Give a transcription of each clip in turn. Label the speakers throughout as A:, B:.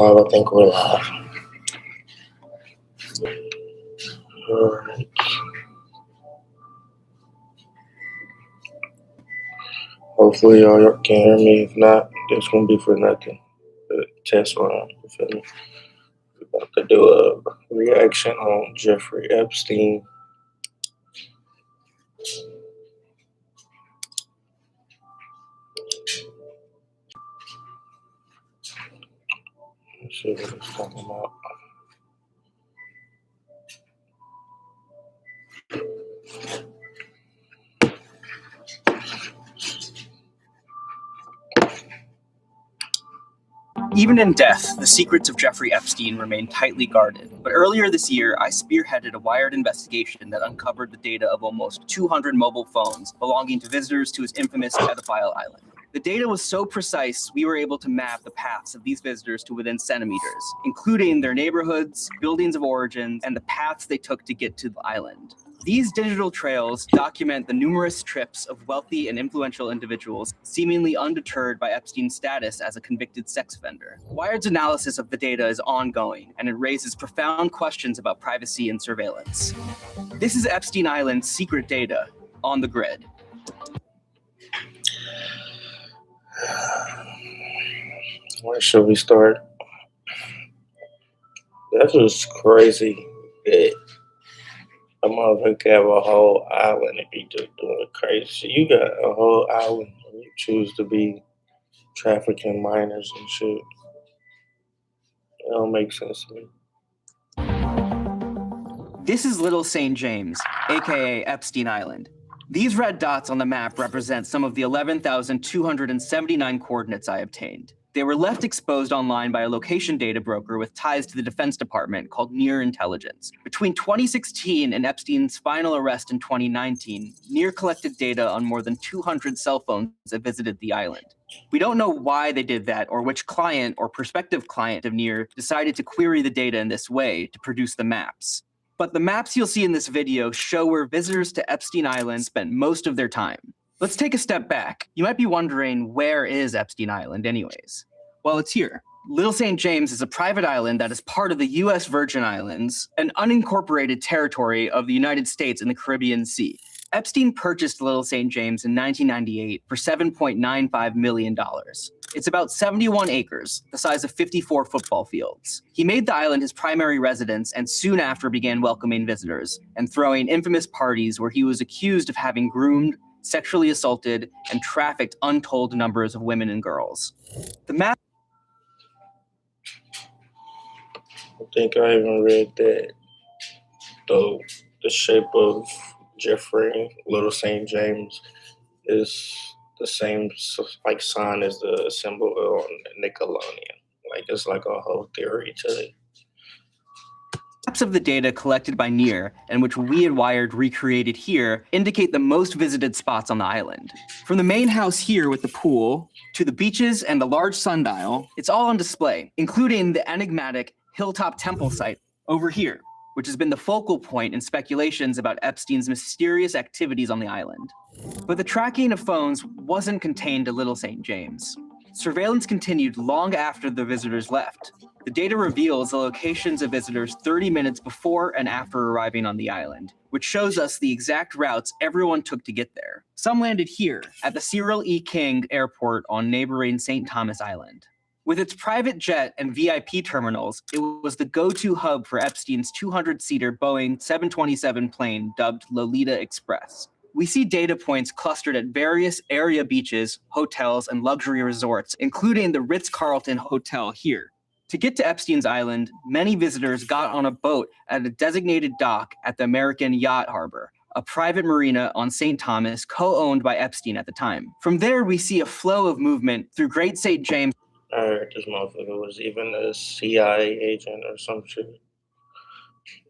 A: I think we're live. Alright. Hopefully y'all can hear me. If not, this won't be for nothing. The test run. You feel me? We're about to do a reaction on Jeffrey Epstein. Let's see what it's talking about.
B: Even in death, the secrets of Jeffrey Epstein remain tightly guarded. But earlier this year, I spearheaded a Wired investigation that uncovered the data of almost 200 mobile phones belonging to visitors to his infamous pedophile island. The data was so precise, we were able to map the paths of these visitors to within centimeters, including their neighborhoods, buildings of origin, and the paths they took to get to the island. These digital trails document the numerous trips of wealthy and influential individuals, seemingly undeterred by Epstein's status as a convicted sex offender. Wired's analysis of the data is ongoing, and it raises profound questions about privacy and surveillance. This is Epstein Island's secret data on the grid.
A: Where should we start? That's just crazy that a motherfucker can have a whole island and be just doing crazy shit. You got a whole island and you choose to be trafficking minors and shit. It don't make sense to me.
B: This is Little St. James, aka Epstein Island. These red dots on the map represent some of the 11,279 coordinates I obtained. They were left exposed online by a location data broker with ties to the Defense Department called Near Intelligence. Between 2016 and Epstein's final arrest in 2019, Near collected data on more than 200 cell phones that visited the island. We don't know why they did that or which client or prospective client of Near decided to query the data in this way to produce the maps. But the maps you'll see in this video show where visitors to Epstein Island spent most of their time. Let's take a step back. You might be wondering, where is Epstein Island anyways? Well, it's here. Little St. James is a private island that is part of the U.S. Virgin Islands, an unincorporated territory of the United States in the Caribbean Sea. Epstein purchased Little St. James in 1998 for $7.95 million. It's about 71 acres, the size of 54 football fields. He made the island his primary residence and soon after began welcoming visitors and throwing infamous parties where he was accused of having groomed, sexually assaulted, and trafficked untold numbers of women and girls. The map.
A: I think I even read that the shape of Jeffrey Little St. James is the same like sign as the symbol on Nickelodeon. Like it's like a whole theory to it.
B: Maps of the data collected by Near, and which we at Wired recreated here, indicate the most visited spots on the island. From the main house here with the pool, to the beaches and the large sundial, it's all on display, including the enigmatic Hilltop Temple site over here, which has been the focal point in speculations about Epstein's mysterious activities on the island. But the tracking of phones wasn't contained to Little St. James. Surveillance continued long after the visitors left. The data reveals the locations of visitors 30 minutes before and after arriving on the island, which shows us the exact routes everyone took to get there. Some landed here, at the Cyril E. King Airport on neighboring St. Thomas Island. With its private jet and VIP terminals, it was the go-to hub for Epstein's 200-seater Boeing 727 plane dubbed Lolita Express. We see data points clustered at various area beaches, hotels, and luxury resorts, including the Ritz-Carlton Hotel here. To get to Epstein's Island, many visitors got on a boat at a designated dock at the American Yacht Harbor, a private marina on St. Thomas co-owned by Epstein at the time. From there, we see a flow of movement through Great St. James.
A: I heard this motherfucker was even a CIA agent or some shit.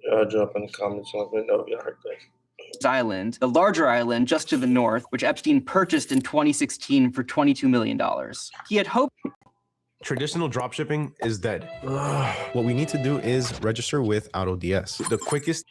A: Y'all drop in the comments and let me know if y'all heard that.
B: Island, the larger island just to the north, which Epstein purchased in 2016 for $22 million. He had hoped.
C: Traditional dropshipping is dead. What we need to do is register with AutoDS. The quickest